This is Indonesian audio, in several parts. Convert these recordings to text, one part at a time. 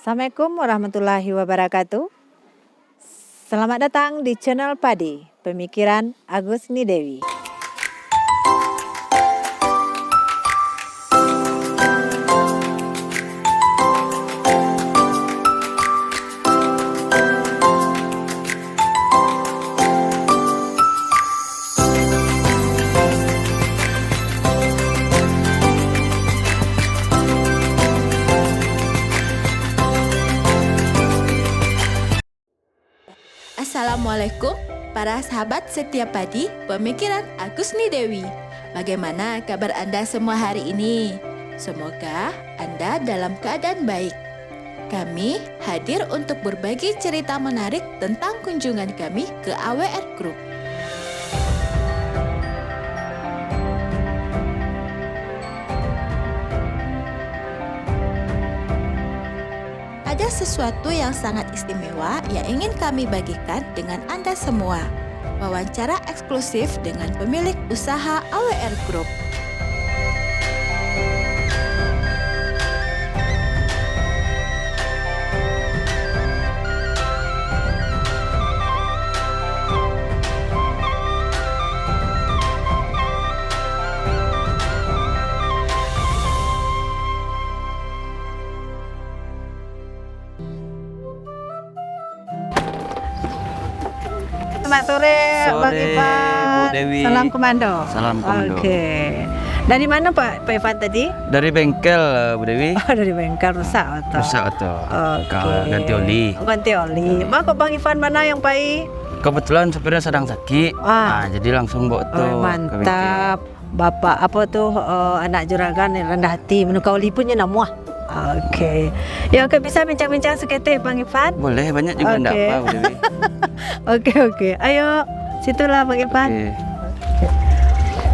Assalamualaikum warahmatullahi wabarakatuh. Selamat datang di channel Padi, Pemikiran Agus Nidewi. Assalamualaikum para sahabat setia Padi, Pemikiran Agus Nidewi. Bagaimana kabar Anda semua hari ini? Semoga Anda dalam keadaan baik. Kami hadir untuk berbagi cerita menarik tentang kunjungan kami ke AWR Group. Ada sesuatu yang sangat istimewa yang ingin kami bagikan dengan Anda semua. Wawancara eksklusif dengan pemilik usaha AWR Group. Selamat sore, Bang Ivan. Bu Dewi. Salam komando. Salam komando. Oke. Dari mana Pak Ivan tadi? Dari bengkel, Bu Dewi. Oh, dari bengkel rusak atau? Rusak atau Oke. ganti oli. Ganti oli. Kok Bang Ivan mana yang Pai? Kebetulan supirnya sedang sakit. Ah. Nah, jadi langsung bawa tuh. Mantap. Bapak apa tuh anak juragan yang rendah hati menukar oli punya namuah. Oke. Ya, oke, bisa bincang-bincang seketik Bang Ivan? Boleh, banyak juga enggak Oke. apa, Bu Dewi. Oke. Ayo, situlah Bang Ivan. Oke.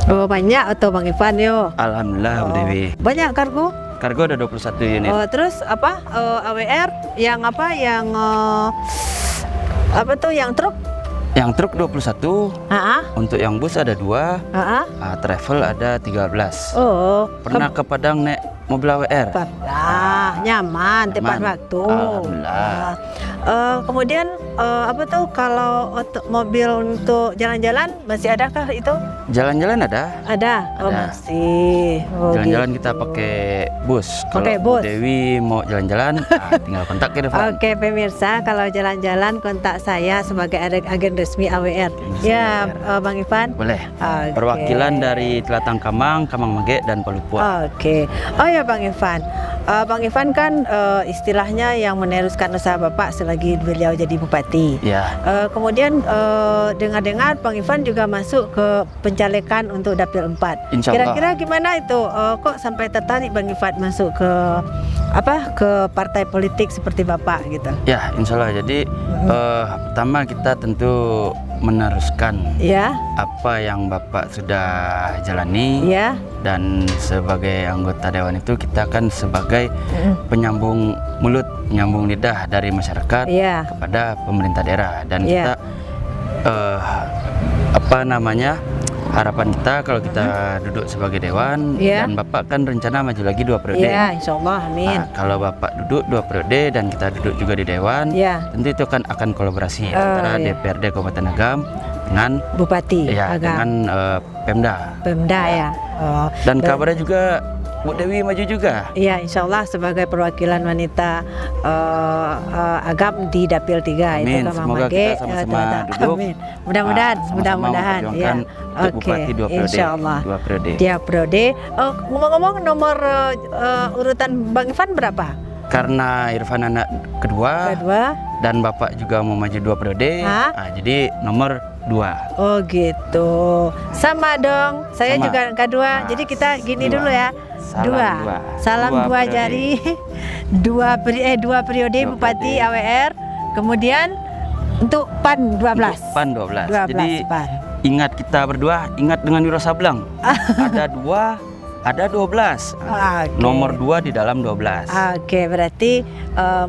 Oh, banyak atau Bang Ivan yo? Alhamdulillah, Bu Dewi. Banyak kargo? Kargo ada 21 unit. Oh, terus apa? AWR yang apa? Yang apa tuh yang truk? Yang truk 21, untuk yang bus ada 2, travel ada 13. Oh, Pernah ke Padang naik mobil AWR? nyaman tepat Nyaman. waktu. Alhamdulillah. Kemudian apa tuh kalau mobil untuk jalan-jalan masih adakah itu? Jalan-jalan ada. Ada. Oh, Ada. masih. Oh, Jalan-jalan gitu. kita pakai bus. Pakai Kalau bus. Bu Dewi mau jalan-jalan, tinggal kontak ke Irfan. Oke, pemirsa, kalau jalan-jalan kontak saya sebagai agen resmi AWR. Ya, Bang Ivan. Boleh. Oke. Perwakilan dari Telatang Kamang, Kamang Mage, dan Palupua. Oke. Oh ya Bang Ivan. Bang Ivan kan istilahnya yang meneruskan usaha Bapak selagi beliau jadi bupati. Ya, Kemudian dengar-dengar Bang Ivan juga masuk ke pencalekan untuk Dapil 4. Insya Allah. Kira-kira gimana itu? Kok sampai tertarik Bang Ivan masuk ke ke partai politik seperti Bapak gitu? ya, insya Allah. Jadi pertama kita tentu meneruskan Ya, apa yang Bapak sudah jalani, ya. dan sebagai anggota dewan itu kita kan sebagai penyambung mulut, penyambung lidah dari masyarakat Ya. kepada pemerintah daerah, dan Ya. kita harapan kita kalau kita duduk sebagai dewan, Ya. dan Bapak kan rencana maju lagi 2 periode. Ya, insya Allah, amin. Nah, kalau Bapak duduk 2 periode dan kita duduk juga di dewan, Ya. tentu itu akan kolaborasi antara ya. DPRD Kabupaten Agam dengan Bupati ya Agam. dengan Pemda. Pemda ya. Oh, Dan kabarnya juga Bu Dewi maju juga. iya, insya Allah sebagai perwakilan wanita Agam di Dapil 3 itu Amin. Kamang Semoga Mage, kita sama-sama duduk. Amin. Mudah-mudahan, sama-sama mudah-mudahan ya. memperjuangkan untuk bupati 2 periode. Insya Allah. 2 periode. Tiap periode. Ngomong-ngomong, nomor urutan Bang Ivan berapa? Karena Irfan anak kedua, Kedua. dan Bapak juga mau maju 2 periode, Hah? jadi nomor 2. Oh gitu. Sama dong. Saya Sama. juga kedua. Nah, Jadi kita gini dua. dulu ya. Salam dua. Salam Dua dua periode. jari. dua periode Dua Bupati periode. AWR. Kemudian untuk PAN 12. PAN 12. 12 Jadi PAN. ingat kita berdua, ingat dengan Wiro Sableng. Ada 2 Ada 12. Oke. Nomor 2 di dalam 12. Oke, berarti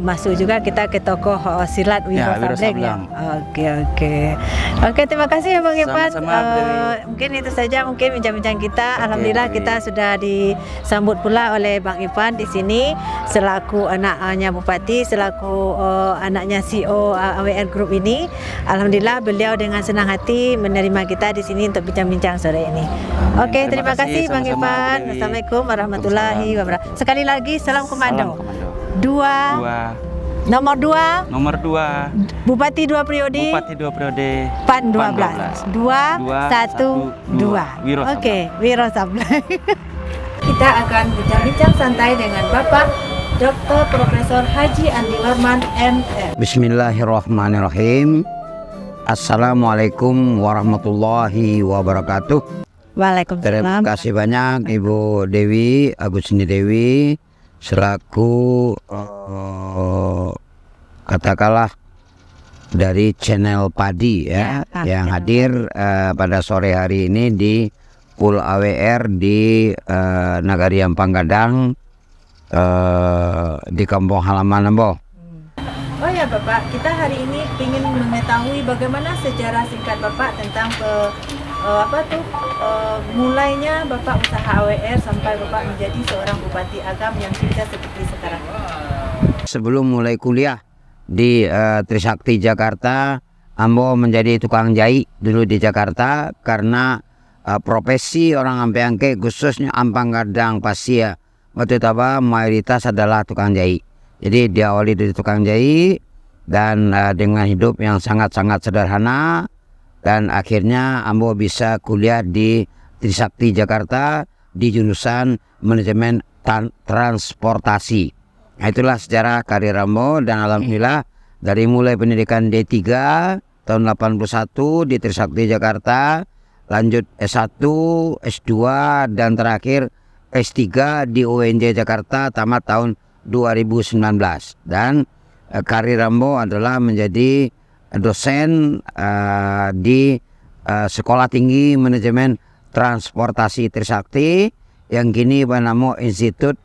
masuk juga kita ke tokoh silat Wiro Ya, Wiro Sableng ya. Sableng. Oke. Oke, terima kasih ya Bang Ivan. Sama-sama, Bu Dewi. Mungkin itu saja mungkin bincang-bincang kita. Oke, Alhamdulillah Bu Dewi. kita sudah disambut pula oleh Bang Ivan di sini selaku anaknya Bupati, selaku anaknya CEO AWR Group ini. Alhamdulillah beliau dengan senang hati menerima kita di sini untuk bincang-bincang sore ini. Oke, terima kasih Bang sama-sama, Bu Ivan. Dewi. Assalamualaikum warahmatullahi wabarakatuh. Sekali lagi salam komando. Salam komando. Dua. 2. Nomor 2 Nomor 2. Bupati 2 periode. Bupati 2 periode. PAN 12. PAN 2 1 2. Wiro Oke, Wiro Sableng. Kita akan bincang-bincang santai dengan Bapak Dr. Profesor Haji Andi Lorman MM. Bismillahirrahmanirrahim. Assalamualaikum warahmatullahi wabarakatuh. Terima Waalaikumsalam. kasih banyak Ibu Dewi Agusni Dewi selaku katakanlah dari channel Padi ya, Ya, yang channel hadir pada sore hari ini di Pool AWR di Nagari Ampang Gadang di kampung halaman Nembo. Oh ya Bapak, kita hari ini ingin mengetahui bagaimana sejarah singkat Bapak tentang mulainya Bapak usaha AWR sampai Bapak menjadi seorang Bupati Agam yang sukses seperti sekarang. Sebelum mulai kuliah di Trisakti Jakarta, Ambo menjadi tukang jahit dulu di Jakarta karena profesi orang Ampeangke khususnya Ampang Gadang Pasia waktu itu mayoritas adalah tukang jahit. Jadi diawali dari tukang jahit dan dengan hidup yang sangat-sangat sederhana dan akhirnya Ambo bisa kuliah di Trisakti Jakarta di jurusan manajemen transportasi. Nah, itulah sejarah karir Ambo dan alhamdulillah dari mulai pendidikan D3 tahun 81 di Trisakti Jakarta, lanjut S1, S2 dan terakhir S3 di UNJ Jakarta tamat tahun 2019. Dan karir Ambo adalah menjadi dosen di Sekolah Tinggi Manajemen Transportasi Trisakti yang kini bernama Institut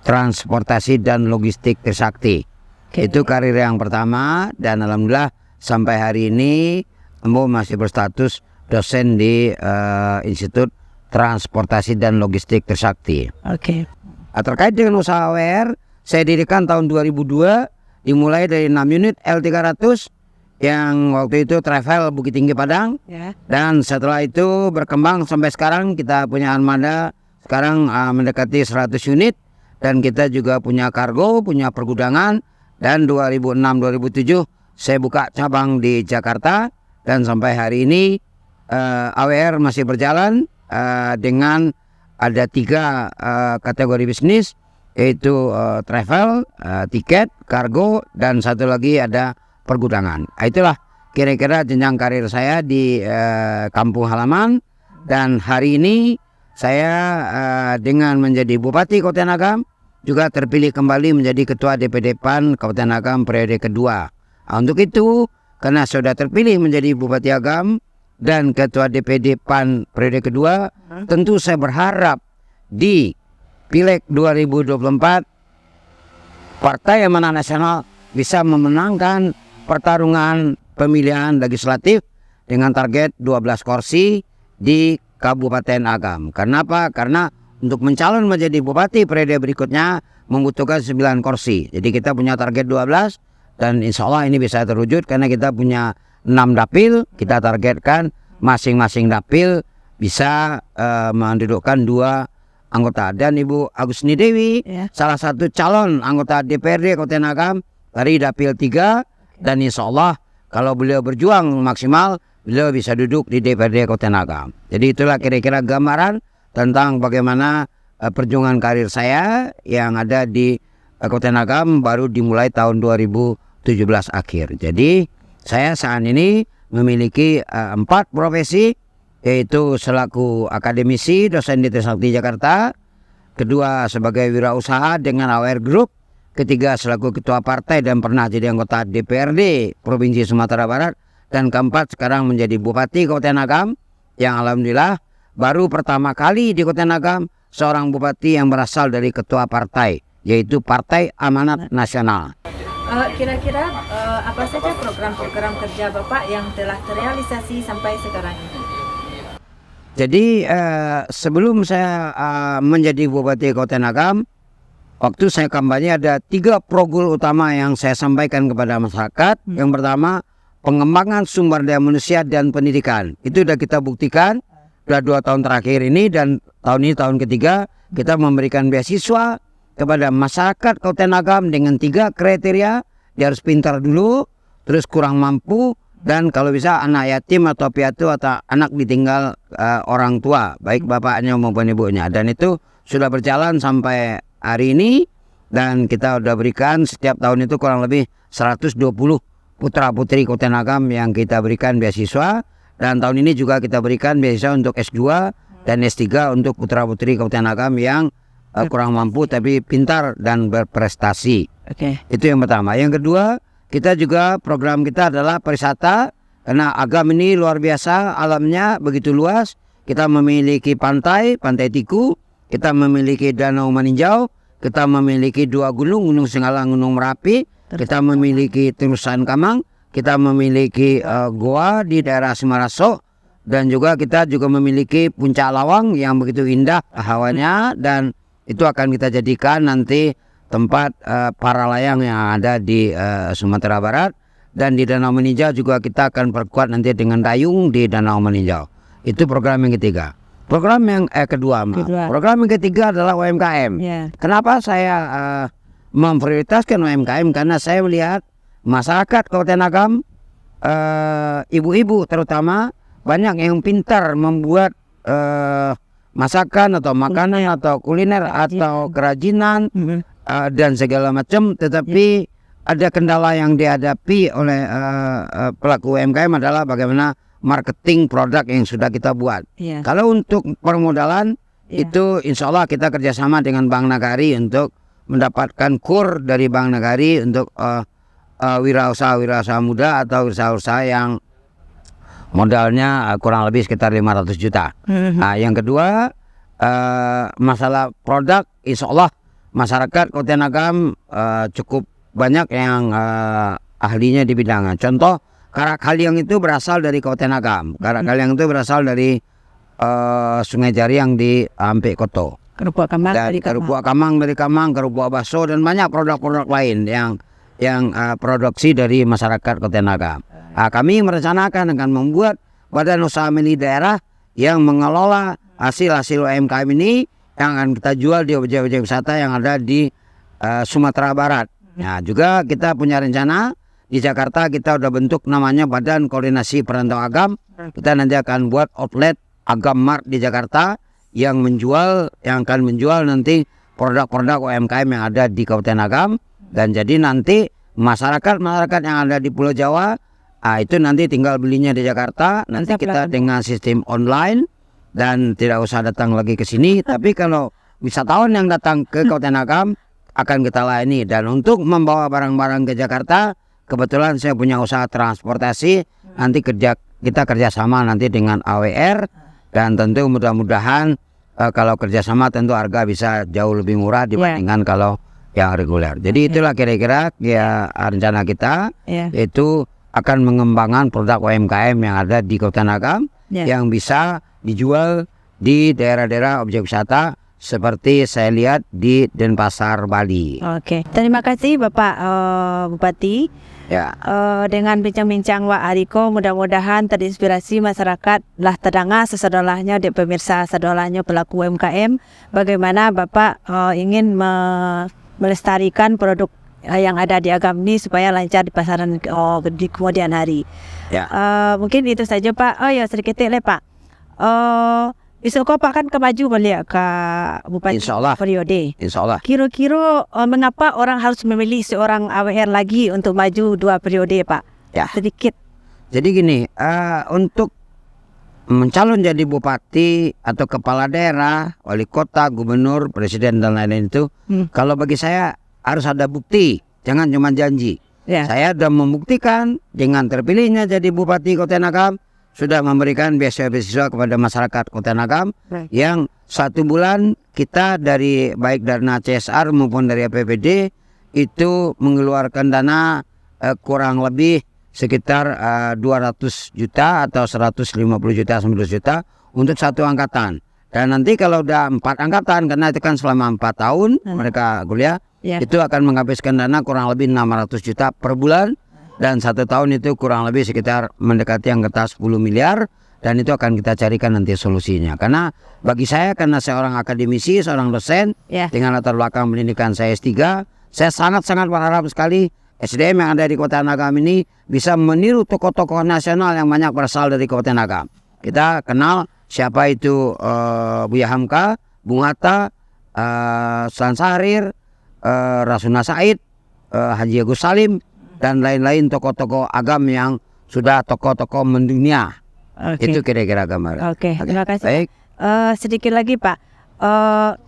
Transportasi dan Logistik Trisakti. Itu karir yang pertama dan alhamdulillah sampai hari ini Ambo masih berstatus dosen di Institut Transportasi dan Logistik Trisakti. Oke. Terkait dengan usaha AWR, saya dirikan tahun 2002 dimulai dari 6 unit L300 yang waktu itu travel Bukit Tinggi Padang. Ya. Dan setelah itu berkembang sampai sekarang kita punya armada sekarang mendekati 100 unit dan kita juga punya kargo, punya pergudangan dan 2006-2007 saya buka cabang di Jakarta dan sampai hari ini AWR masih berjalan dengan ada 3 kategori bisnis yaitu travel, tiket, kargo dan satu lagi ada pergudangan. Itulah kira-kira jenjang karir saya di kampung halaman dan hari ini saya dengan menjadi Bupati Kabupaten Agam juga terpilih kembali menjadi Ketua DPD PAN Kabupaten Agam periode kedua. Nah, untuk itu karena sudah terpilih menjadi Bupati Agam dan Ketua DPD PAN periode kedua, tentu saya berharap di Pileg 2024 Partai Amanat Nasional bisa memenangkan pertarungan pemilihan legislatif dengan target 12 kursi di Kabupaten Agam. Karena apa? Karena untuk mencalon menjadi bupati periode berikutnya membutuhkan 9 kursi. Jadi kita punya target 12 dan insya Allah ini bisa terwujud karena kita punya 6 dapil. Kita targetkan masing-masing dapil bisa mendudukkan 2 anggota. Dan Ibu Agusni Dewi salah satu calon anggota DPRD Kabupaten Agam dari dapil 3 dan insya Allah kalau beliau berjuang maksimal beliau bisa duduk di DPRD Kabupaten Agam. Jadi itulah kira-kira gambaran tentang bagaimana perjuangan karir saya yang ada di Kabupaten Agam baru dimulai tahun 2017 akhir. Jadi saya saat ini memiliki 4 profesi, yaitu selaku akademisi dosen di Trisakti Jakarta, kedua sebagai wirausaha dengan AWR Group, ketiga selaku ketua partai dan pernah jadi anggota DPRD Provinsi Sumatera Barat, dan keempat sekarang menjadi Bupati Kabupaten Agam yang alhamdulillah baru pertama kali di Kabupaten Agam seorang bupati yang berasal dari ketua partai, yaitu Partai Amanat Nasional. Kira-kira apa saja program-program kerja Bapak yang telah terrealisasi sampai sekarang ini? Jadi sebelum saya menjadi Bupati Kabupaten Agam, waktu saya kampanye ada 3 program utama yang saya sampaikan kepada masyarakat. Yang pertama, pengembangan sumber daya manusia dan pendidikan. Itu sudah kita buktikan, sudah 2 tahun terakhir ini, dan tahun ini tahun ketiga kita memberikan beasiswa kepada masyarakat Kabupaten Agam dengan 3 kriteria. Dia harus pintar dulu, terus kurang mampu, dan kalau bisa anak yatim atau piatu atau anak ditinggal orang tua, baik bapaknya maupun ibunya. Dan itu sudah berjalan sampai hari ini, dan kita sudah berikan setiap tahun itu kurang lebih 120 putra-putri Kabupaten Agam yang kita berikan beasiswa. Dan tahun ini juga kita berikan beasiswa untuk S2 dan S3 untuk putra-putri Kabupaten Agam yang kurang mampu tapi pintar dan berprestasi. Itu yang pertama. Yang kedua, kita juga program kita adalah pariwisata, karena Agam ini luar biasa, alamnya begitu luas. Kita memiliki pantai Tiku, kita memiliki Danau Meninjau, kita memiliki 2 gunung, Gunung Singgalang, Gunung Merapi, kita memiliki Terusan Kamang, kita memiliki goa di daerah Semaraso, dan juga kita juga memiliki Puncak Lawang yang begitu indah hawanya, dan itu akan kita jadikan nanti tempat para layang yang ada di Sumatera Barat. Dan di Danau Meninjau juga kita akan perkuat nanti dengan dayung di Danau Meninjau. Itu program yang ketiga. Program yang kedua. Program yang ketiga adalah UMKM. Kenapa saya memprioritaskan UMKM? Karena saya melihat masyarakat Kabupaten Agam, ibu-ibu terutama, banyak yang pintar membuat masakan atau makanan atau kuliner atau kerajinan dan segala macam, tetapi ada kendala yang dihadapi oleh pelaku UMKM adalah bagaimana marketing produk yang sudah kita buat. Kalau untuk permodalan itu insya Allah kita kerjasama dengan Bank Nagari untuk mendapatkan kur dari Bank Nagari untuk wirausaha muda atau wirausaha yang modalnya kurang lebih sekitar 500 juta. Nah, yang kedua, masalah produk, insya Allah masyarakat Kabupaten Agam cukup banyak yang ahlinya di bidangnya. Contoh, karak kaliang itu berasal dari Kabupaten Agam. Karak kaliang itu berasal dari Sungai Jariang di Ampek Koto. Kerupuk Kamang dari Kamang, kerupuk bakso, dan banyak produk-produk lain yang produksi dari masyarakat Kabupaten Agam. Kami merencanakan akan membuat badan usaha milik daerah yang mengelola hasil-hasil UMKM ini yang akan kita jual di objek-objek wisata yang ada di Sumatera Barat. Nah, juga kita punya rencana di Jakarta, kita udah bentuk namanya Badan Koordinasi Perantau Agam. Kita nanti akan buat outlet Agam Mart di Jakarta yang akan menjual nanti produk-produk UMKM yang ada di Kabupaten Agam. Dan jadi nanti masyarakat yang ada di Pulau Jawa, itu nanti tinggal belinya di Jakarta. Nanti kita dengan sistem online dan tidak usah datang lagi ke sini. Tapi kalau wisatawan yang datang ke Kabupaten Agam akan kita layani. Dan untuk membawa barang-barang ke Jakarta, kebetulan saya punya usaha transportasi. Nanti kita kerjasama nanti dengan AWR, dan tentu mudah-mudahan kalau kerjasama tentu harga bisa jauh lebih murah dibandingkan kalau yang reguler. Jadi itulah kira-kira ya rencana kita, yaitu akan mengembangkan produk UMKM yang ada di Kabupaten Agam yang bisa dijual di daerah-daerah objek wisata seperti saya lihat di Denpasar, Bali. Terima kasih Bapak Bupati. Dengan bincang-bincang Wak Hariko, mudah-mudahan terinspirasi masyarakat lah terdengar sesedolahnya di pemirsa sedolahnya pelaku UMKM bagaimana Bapak ingin melestarikan produk yang ada di Agam ini supaya lancar di pasaran di kemudian hari. Mungkin itu saja Pak. Sedikit Pak. Besok Pak kan kemaju balik ke Bupati periode. Insya Allah. Kira-kira mengapa orang harus memilih seorang AWR lagi untuk maju 2 periode Pak? Sedikit. Jadi gini, untuk mencalon jadi bupati atau kepala daerah, wali kota, gubernur, presiden dan lain-lain itu, kalau bagi saya harus ada bukti, jangan cuma janji. Saya sudah membuktikan dengan terpilihnya jadi bupati Kabupaten Agam, sudah memberikan beasiswa kepada masyarakat Kota Nagam yang 1 bulan kita dari baik dana CSR maupun dari APBD itu mengeluarkan dana kurang lebih sekitar 200 juta atau 150 juta 100 juta untuk 1 angkatan. Dan nanti kalau udah 4 angkatan, karena itu kan selama 4 tahun mereka kuliah, itu akan menghabiskan dana kurang lebih 600 juta per bulan. Dan 1 tahun itu kurang lebih sekitar mendekati angka 10 miliar. Dan itu akan kita carikan nanti solusinya. Karena bagi saya, karena saya orang akademisi, seorang dosen, dengan latar belakang pendidikan saya S3, saya sangat-sangat berharap sekali SDM yang ada di Kota Nagam ini bisa meniru tokoh-tokoh nasional yang banyak berasal dari Kota Nagam. Kita kenal siapa itu Buya Hamka, Bung Hatta, Sunan Syahrir, Rasuna Said, Haji Agus Salim, dan lain-lain tokoh-tokoh agam yang sudah tokoh-tokoh mendunia. Itu kira-kira gambar. Terima kasih. Baik. Sedikit lagi Pak,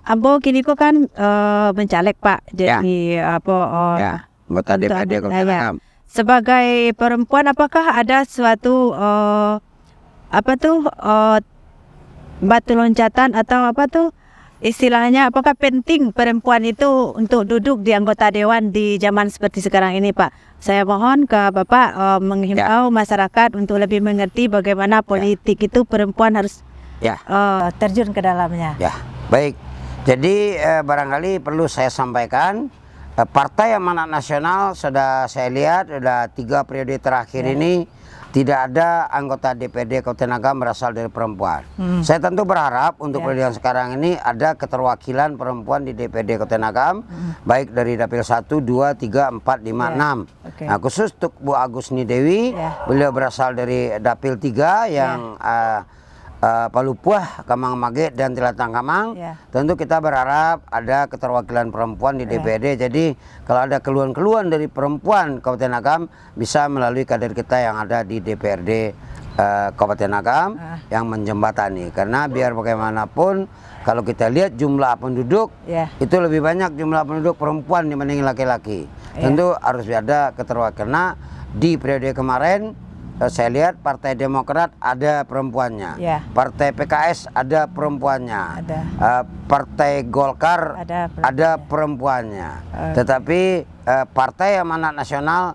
Ambo kini kok kan mencalek Pak, jadi Anggota DPRD Kota Nagam. Sebagai perempuan, apakah ada suatu batu loncatan atau istilahnya, apakah penting perempuan itu untuk duduk di anggota dewan di zaman seperti sekarang ini Pak? Saya mohon ke Bapak menghimbau masyarakat untuk lebih mengerti bagaimana politik itu perempuan harus terjun ke dalamnya. Baik. Jadi barangkali perlu saya sampaikan, Partai Amanat Nasional sudah saya lihat sudah 3 periode terakhir ini tidak ada anggota DPRD Kota Nagam berasal dari perempuan. Saya tentu berharap untuk periode yang sekarang ini ada keterwakilan perempuan di DPRD Kota Nagam, baik dari dapil 1, 2, 3, 4, 5, 6. Nah, khusus untuk Bu Agusni Dewi, beliau berasal dari dapil 3 yang Palupuah, Kamang Mage, dan Tilatang Kamang. Tentu kita berharap ada keterwakilan perempuan di DPRD. Jadi kalau ada keluhan-keluhan dari perempuan Kabupaten Nagam bisa melalui kader kita yang ada di DPRD Kabupaten Nagam yang menjembatani. Karena biar bagaimanapun kalau kita lihat jumlah penduduk itu lebih banyak jumlah penduduk perempuan dibanding laki-laki. Tentu harus ada keterwakilan. Karena di periode kemarin saya lihat Partai Demokrat ada perempuannya, Partai PKS ada perempuannya, Partai Golkar ada perempuannya, tetapi Partai Amanat Nasional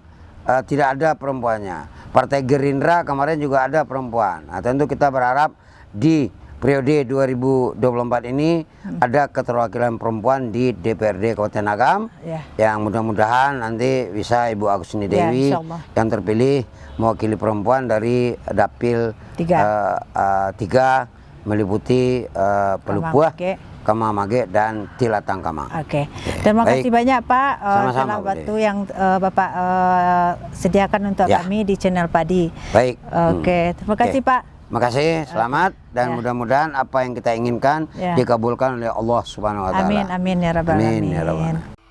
tidak ada perempuannya. Partai Gerindra kemarin juga ada perempuan. Nah, tentu kita berharap di periode 2024 ini ada keterwakilan perempuan di DPRD Kabupaten Nagam, yang mudah-mudahan nanti bisa Ibu Agusni Dewi yang terpilih mewakili perempuan dari dapil 3 meliputi Pelupuah, Kamang Mage, dan Tilatang Kamang. Terima kasih banyak Pak dalam waktu yang Bapak sediakan untuk kami di channel Padi. Terima kasih Pak. Terima kasih, selamat, dan mudah-mudahan apa yang kita inginkan dikabulkan oleh Allah Subhanahu wa taala. Amin ya rabbal alamin.